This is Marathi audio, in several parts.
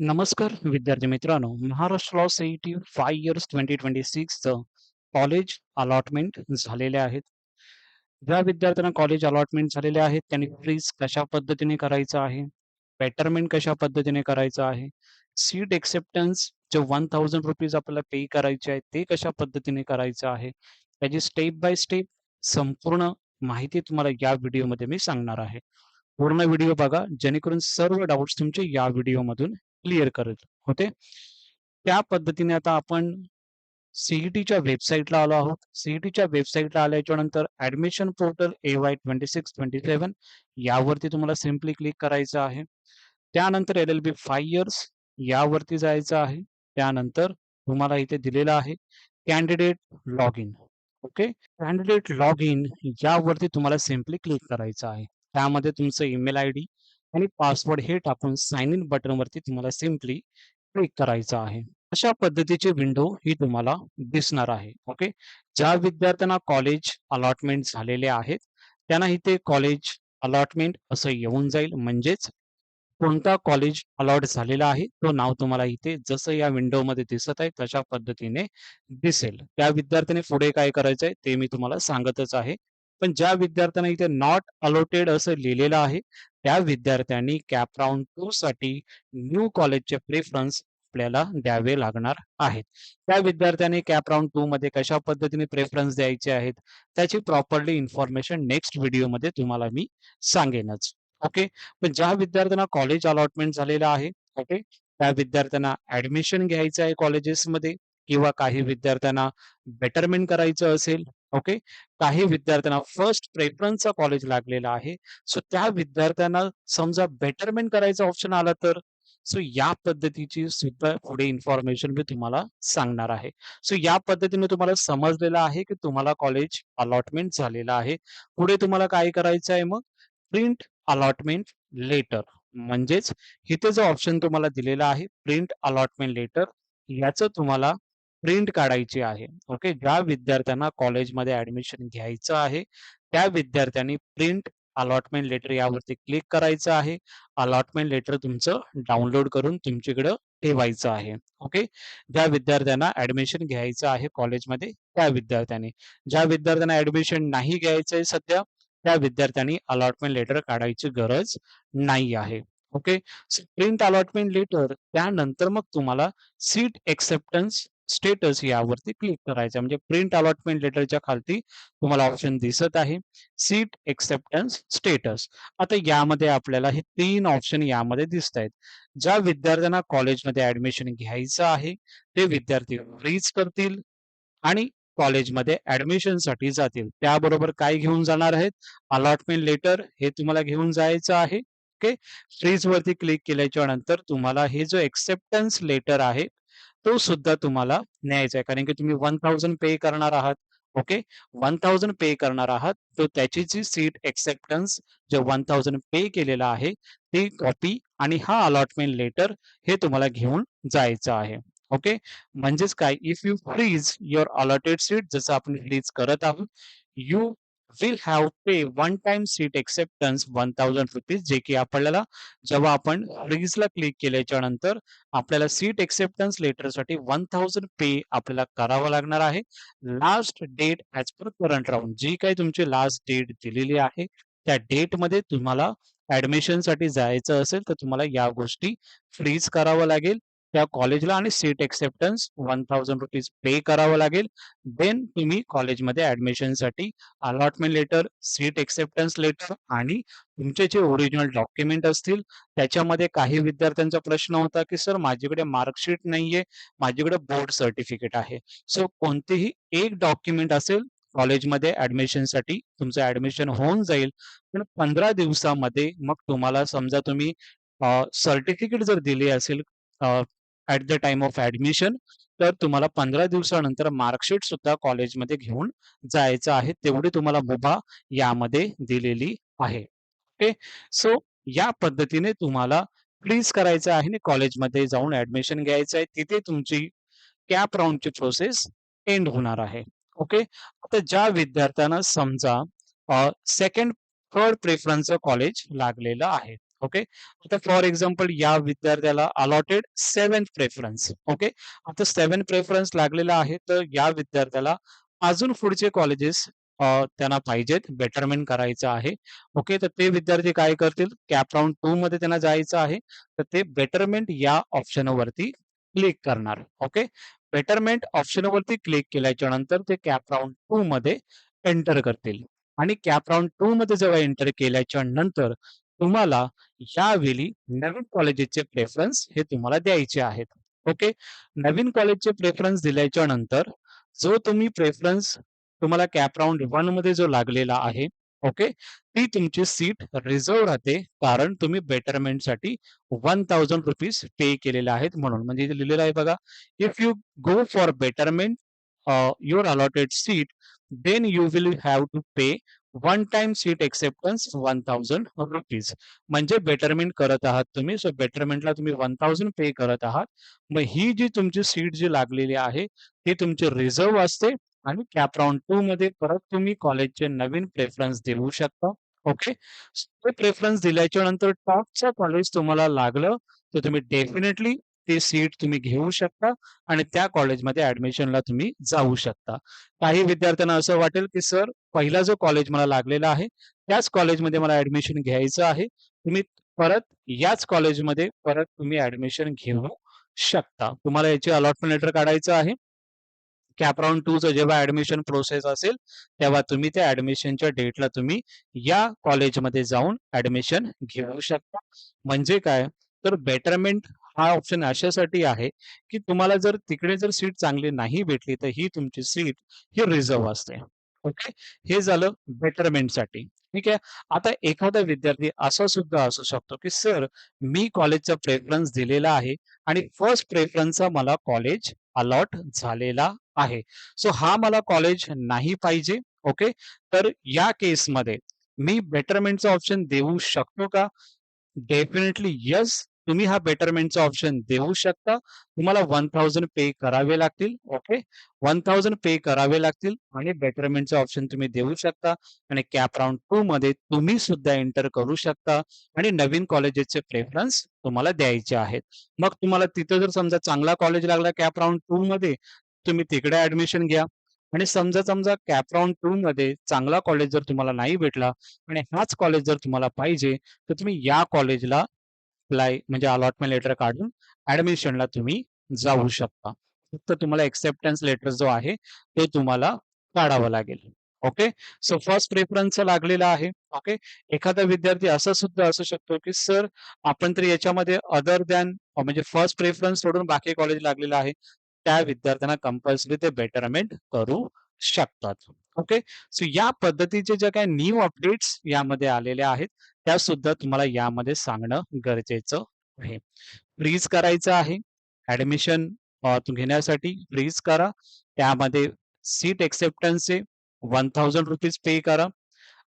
नमस्कार विद्यार्थी मित्रांनो, महाराष्ट्र लॉ सीईटी 5 इयर्स 2026चं कॉलेज अलॉटमेंट झालेले आहेत. ज्या विद्यार्थ्यांना कॉलेज अलॉटमेंट झालेले आहेत त्यांनी फीस कशा पद्धतीने करायचं आहे, बेटरमेंट कशा पद्धतीने करायचं आहे, सीट एक्सेप्टन्स जे ₹1000 आपल्याला पे करायचे आहे ते कशा पद्धतीने करायचं आहे, त्याची स्टेप बाय स्टेप संपूर्ण माहिती तुम्हाला या व्हिडिओमध्ये मी सांगणार आहे. पूर्ण व्हिडिओ बघा जेणेकरून सर्व डाउट्स तुमचे या व्हिडिओमधून क्लिअर करेल होते. त्या पद्धतीने आता आपण सीईटीच्या वेबसाईटला आलो आहोत. सीईटीच्या वेबसाईटला आल्याच्या नंतर ऍडमिशन पोर्टल AY2627 यावरती तुम्हाला सिम्पली क्लिक करायचं आहे. त्यानंतर LLB 5 इयर्स यावरती जायचं आहे. त्यानंतर तुम्हाला इथे दिलेलं आहे candidate log in. Okay, candidate log in यावरती तुम्हाला सिम्पली क्लिक करायचं आहे. त्यामध्ये तुमचं ईमेल आयडी आणि पासवर्ड हे टाकून साइन इन बटनवरती तुम्हाला सिम्पली क्लिक करायचं आहे. अशा पद्धतीची विंडो ही तुम्हाला दिसणार आहे. ओके, ज्या विद्यार्थ्यांना कॉलेज अलॉटमेंट झालेले आहेत त्यांना इथे कॉलेज अलॉटमेंट असं येऊन जाईल. म्हणजेच कोणता कॉलेज अलॉट झालेला आहे तो नाव तुम्हाला इथे जसं या विंडोमध्ये दिसत आहे तशा पद्धतीने दिसेल. त्या विद्यार्थ्याने पुढे काय करायचंय ते मी तुम्हाला सांगतच आहे. पण ज्या विद्यार्थ्यांना इथे नॉट अलॉटेड असं लिहिलेलं आहे त्या विद्यार्थ्यांनी कॅप राउंड 2 साठी न्यू कॉलेजचे प्रेफरन्स आपल्याला द्यावे लागणार आहेत. त्या विद्यार्थ्यांनी कॅप राउंड 2 मध्ये कशा पद्धतीने प्रेफरन्स द्यायचे आहेत त्याची प्रॉपरली इन्फॉर्मेशन नेक्स्ट व्हिडिओमध्ये तुम्हाला मी सांगेनच. ओके, पण ज्या विद्यार्थ्यांना कॉलेज अलॉटमेंट झालेलं आहे, ओके, त्या विद्यार्थ्यांना ऍडमिशन घ्यायचं आहे कॉलेजेसमध्ये किंवा काही विद्यार्थ्यांना बेटरमेंट करायचं असेल, ओके, काही विद्यार्थ्यांना फर्स्ट प्रेफरन्सचा कॉलेज लागलेला आहे. सो त्या विद्यार्थ्यांना समजा बेटरमेंट करायचा ऑप्शन आला तर सो या पद्धतीची सुद्धा पुढे इन्फॉर्मेशन मी तुम्हाला सांगणार आहे. सो या पद्धतीने तुम्हाला समजलेलं आहे की तुम्हाला कॉलेज अलॉटमेंट झालेलं आहे. पुढे तुम्हाला काय करायचं आहे मग प्रिंट अलॉटमेंट लेटर. म्हणजेच इथे जो ऑप्शन तुम्हाला दिलेला आहे प्रिंट अलॉटमेंट लेटर याचं तुम्हाला प्रिंट काढायची आहे. ओके, ज्या विद्यार्थ्यांना कॉलेजमध्ये ऍडमिशन घ्यायचं आहे त्या विद्यार्थ्यांनी प्रिंट अलॉटमेंट लेटर यावरती क्लिक करायचं आहे. अलॉटमेंट लेटर तुमचं डाउनलोड करून तुमच्याकडे ठेवायचं आहे. ओके, ज्या विद्यार्थ्यांना ऍडमिशन घ्यायचं आहे कॉलेजमध्ये त्या विद्यार्थ्यांनी, ज्या विद्यार्थ्यांना ऍडमिशन नाही घ्यायचंय सध्या त्या विद्यार्थ्यांनी अलॉटमेंट लेटर काढायची गरज नाही आहे. ओके, प्रिंट अलॉटमेंट लेटर त्यानंतर मग तुम्हाला सीट एक्सेप्टन्स स्टेटस यावरती क्लिक करायचं म्हणजे प्रिंट अलॉटमेंट लेटरच्या खालती तुम्हाला ऑप्शन दिसत आहे सीट एक्सेप्टन्स स्टेटस. आता यामध्ये आपल्याला हे 3 ऑप्शन यामध्ये दिसत आहेत. ज्या विद्यार्थ्यांना कॉलेजमध्ये ऍडमिशन घ्यायचं आहे ते विद्यार्थी फ्रीज करतील आणि कॉलेजमध्ये ऍडमिशनसाठी जातील. त्याबरोबर काय घेऊन जाणार आहेत? अलॉटमेंट लेटर हे तुम्हाला घेऊन जायचं आहे. ओके. फ्रीजवरती क्लिक केल्याच्या नंतर तुम्हाला हे जो एक्सेप्टन्स लेटर आहे, तो सुद्धा तुम्हाला न्यायचा आहे. कारण की तुम्ही 1000 पे करणार आहात. ओके. 1000 पे करणार आहात, तर त्याची जी सीट एक्सेप्टन्स जे 1000 पे केलेलं आहे, ती कॉपी आणि हा अलॉटमेंट लेटर हे तुम्हाला घेऊन जायचं आहे. ओके. म्हणजेच काय if you freeze your allotted seat जसं आपण फ्रीज करत आहोत you will have pay one time seat acceptance ₹1000 जे की आपल्याला जेव्हा आपण फ्रीजला क्लिक केल्याच्या नंतर आपल्याला सीट एक्सेप्टन्स लेटरसाठी 1000 पे आपल्याला करावं लागणार आहे. Last date as per current round जी काही तुमची लास्ट डेट दिलेली आहे त्या डेटमध्ये तुम्हाला ऍडमिशनसाठी जायचं असेल तर तुम्हाला या गोष्टी फ्रीज करावं लागेल त्या कॉलेजला आणि सीट एक्सेप्टन्स ₹1000 पे करावं लागेल. देन तुम्ही कॉलेजमध्ये ऍडमिशनसाठी allotment letter, seat acceptance letter आणि तुमचे जे ओरिजिनल डॉक्युमेंट असतील त्याच्यामध्ये काही विद्यार्थ्यांचा प्रश्न होता की सर माझ्याकडे मार्कशीट नाहीये, माझ्याकडे बोर्ड सर्टिफिकेट आहे. सो कोणतेही एक डॉक्युमेंट असेल कॉलेजमध्ये ऍडमिशनसाठी तुमचं ऍडमिशन होऊन जाईल. पण 15 दिवसामध्ये मग तुम्हाला समजा तुम्ही सर्टिफिकेट जर दिली असेल at the time of admission तर तुम्हाला 15 दिवसानंतर मार्कशीट सुद्धा कॉलेजमध्ये घेऊन जायचं आहे. तेवढी तुम्हाला मुभा यामध्ये दिलेली आहे. ओके. सो या पद्धतीने तुम्हाला फ्रीज करायचं आहे आणि कॉलेजमध्ये जाऊन ॲडमिशन घ्यायचं आहे. तिथे तुमची कॅप राउंडची प्रोसेस एंड होणार आहे. ओके. आता ज्या विद्यार्थ्यांना समजा सेकंड, थर्ड प्रेफरन्सचं कॉलेज लागलेलं आहे. ओके. आता फॉर एक्झाम्पल या विद्यार्थ्याला अलॉटेड 7th प्रेफरन्स. ओके. आता 7 प्रेफरन्स लागलेला आहे, तर या विद्यार्थ्याला अजून पुढचे कॉलेजेस त्यांना पाहिजेत, बेटरमेंट करायचं आहे. ओके. तर ते विद्यार्थी काय करतील, कॅप राउंड 2 मध्ये त्यांना जायचं आहे. तर ते बेटरमेंट या ऑप्शनवरती क्लिक करणार. ओके. बेटरमेंट ऑप्शनवरती क्लिक केल्याच्या नंतर ते कॅप राउंड 2 मध्ये एंटर करतील आणि कॅप राउंड 2 मध्ये जेव्हा एंटर केल्याच्या नंतर तुम्हाला यावेळी नवीन कॉलेजेसचे प्रेफरन्स हे तुम्हाला द्यायचे आहेत. ओके. नवीन कॉलेजचे प्रेफरन्स दिल्याच्या नंतर जो तुम्ही प्रेफरन्स तुम्हाला कॅप राउंड 1 मध्ये जो लागलेला आहे, ओके, ती तुमची सीट रिझर्व्ह राहते, कारण तुम्ही बेटरमेंटसाठी ₹1000 पे केलेले आहेत म्हणून. म्हणजे इथे लिहिलेलं आहे बघा, if you go for betterment your allotted seat, then you will have to pay one time seat acceptance ₹1000. म्हणजे बेटरमेंट करत आहात तुम्ही, सो बेटरमेंटला तुम्ही 1000 पे करत आहात. मग ही जी तुमची सीट जी लागलेली आहे ती तुमची रिझर्व्ह असते आणि कॅप राउंड 2 मध्ये परत तुम्ही कॉलेजचे नवीन प्रेफरन्स देऊ शकता. ओके. ते प्रेफरन्स दिल्याच्या नंतर टॉपचं कॉलेज तुम्हाला लागलं तर तुम्ही डेफिनेटली ते सीट तुम्ही घेऊ शकता आणि त्या कॉलेजमध्ये ऍडमिशनला तुम्ही जाऊ शकता. काही विद्यार्थ्यांना असं वाटेल की सर, पहिला जो कॉलेज मला लागलेला आहे त्याच कॉलेजमध्ये मला ऍडमिशन घ्यायचं आहे. तुम्ही परत याच कॉलेजमध्ये परत तुम्ही ऍडमिशन घेऊ शकता. तुम्हाला याचे अलॉटमेंट लेटर काढायचं आहे. कॅप राउंड 2 चं जेव्हा ऍडमिशन प्रोसेस असेल, तेव्हा तुम्ही त्या ऍडमिशनच्या डेटला तुम्ही या कॉलेजमध्ये जाऊन ऍडमिशन घेऊ शकता. म्हणजे काय, तर बेटरमेंट हा ऑप्शन अशासाठी आहे, की तुम्हाला जर तिकडे जर सीट चांगली नाही भेटली, तर ही तुमची सीट ही रिझर्व्ह असते. ओके. हे झालं बेटरमेंटसाठी. ठीक आहे. आता एखादा विद्यार्थी असा सुद्धा असू शकतो, की सर, मी कॉलेजचा प्रेफरन्स दिलेला आहे आणि फर्स्ट प्रेफरन्सचा मला कॉलेज अलॉट झालेला आहे. सो हा मला कॉलेज नाही पाहिजे. ओके. तर या केसमध्ये मी बेटरमेंटचा ऑप्शन देऊ शकतो का? Definitely yes. तुम्ही हा बेटरमेंटचा ऑप्शन देऊ शकता. तुम्हाला 1000 पे करावे लागतील. ओके. 1000 पे करावे लागतील आणि बेटरमेंटचा ऑप्शन तुम्ही देऊ शकता आणि कॅप राउंड 2 मध्ये तुम्ही सुद्धा एंटर करू शकता आणि नवीन कॉलेजेसचे प्रेफरन्स तुम्हाला द्यायचे आहेत. मग तुम्हाला तिथं जर समजा चांगला कॉलेज लागला कॅप राउंड 2 मध्ये, तुम्ही तिकडे ऍडमिशन घ्या आणि समजा कॅप राउंड 2 मध्ये चांगला कॉलेज जर तुम्हाला नाही भेटला आणि हाच कॉलेज जर तुम्हाला पाहिजे, तर तुम्ही या कॉलेजला अप्लाय म्हणजे अलॉटमेंट लेटर काढून ऍडमिशनला तुम्ही जाऊ शकता. फक्त तुम्हाला एक्सेप्टन्स लेटर जो आहे ते तुम्हाला काढावं लागेल. ओके. सो फर्स्ट प्रेफरन्स लागलेला आहे. ओके. एखादा विद्यार्थी असा सुद्धा असू शकतो की सर, आपण तर याच्यामध्ये अदर दॅन म्हणजे फर्स्ट प्रेफरन्स सोडून बाकी कॉलेज लागलेलं आहे. त्या विद्यार्थ्यांना कंपल्सरी ते बेटरमेंट करू शकतात. ओके. सो या पद्धतीचे जे काही न्यू अपडेट्स यामध्ये आलेल्या आहेत, त्या सुद्धा तुम्हाला यामध्ये सांगणं गरजेचं आहे. फ्रीज करायचं आहे. ऍडमिशन घेण्यासाठी फ्रीज करा. त्यामध्ये सीट एक्सेप्टन्सचे ₹1000 पे करा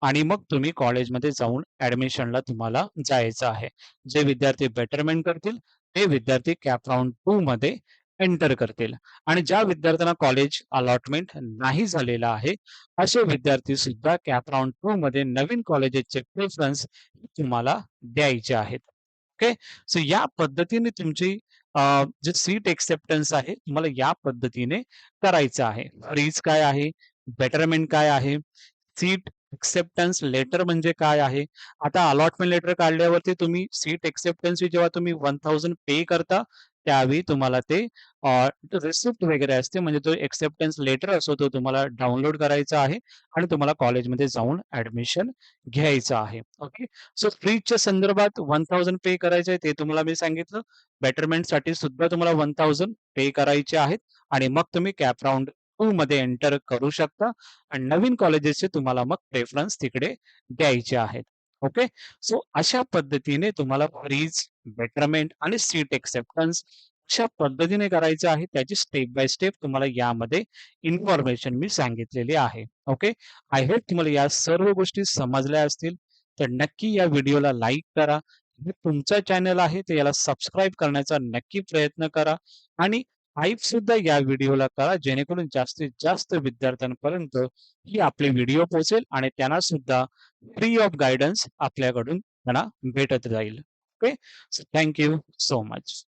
आणि मग तुम्ही कॉलेजमध्ये जाऊन ऍडमिशनला तुम्हाला जायचं आहे. जे विद्यार्थी बेटरमेंट करतील, ते विद्यार्थी कॅप राउंड 2 मध्ये एंटर करतील आणि ज्या विद्यार्थ्यांना कॉलेज अलॉटमेंट नाही झालेलं आहे, असे विद्यार्थी सुद्धा कॅप राउंड 2 मध्ये नवीन कॉलेजेसचे प्रेफरन्स तुम्हाला द्यायचे आहेत. ओके. सो या पद्धतीने तुमची जे सीट एक्सेप्टन्स आहे, तुम्हाला या पद्धतीने करायचं आहे. फ्रीज काय आहे? बेटरमेंट काय आहे? सीट एक्सेप्टन्स लेटर म्हणजे काय आहे? आता अलॉटमेंट लेटर काढल्यावरती तुम्ही सीट एक्सेप्टन्सची जेव्हा तुम्ही 1000 पे करता, त्यावेळी तुम्हाला ते रिसिप्ट वगैरे असते, म्हणजे तो एक्सेप्टन्स लेटर असतो, तो तुम्हाला डाउनलोड करायचा आहे आणि तुम्हाला कॉलेजमध्ये जाऊन ऍडमिशन घ्यायचं आहे. ओके. सो फ्रीजच्या संदर्भात 1000 पे करायचं आहे ते तुम्हाला मी सांगितलं. बेटरमेंटसाठी सुद्धा तुम्हाला 1000 पे करायचे आहेत आणि मग तुम्ही कॅप राउंड 2 मध्ये एंटर करू शकता आणि नवीन कॉलेजेसचे तुम्हाला मग प्रेफरन्स तिकडे द्यायचे आहेत. ओके. सो अशा पद्धतीने तुम्हाला फ्रीज, बेटरमेंट आणि सीट एक्सेप्टन्स अशा पद्धतीने करायचं आहे. त्याची स्टेप बाय स्टेप तुम्हाला यामध्ये इन्फॉर्मेशन मी सांगितलेली आहे. ओके. आय होप तुम्हाला या सर्व गोष्टी समजल्या असतील. तर नक्की या व्हिडिओला लाईक करा. हे तुमचा चॅनल आहे, तर याला सबस्क्राईब करण्याचा नक्की प्रयत्न करा आणि हाईप सुद्धा या व्हिडिओला करा, जेणेकरून जास्तीत जास्त विद्यार्थ्यांपर्यंत ही आपले व्हिडिओ पोहोचेल आणि त्यांना सुद्धा फ्री ऑफ गाईडन्स आपल्याकडून त्यांना भेटत जाईल. Okay. Thank you so much.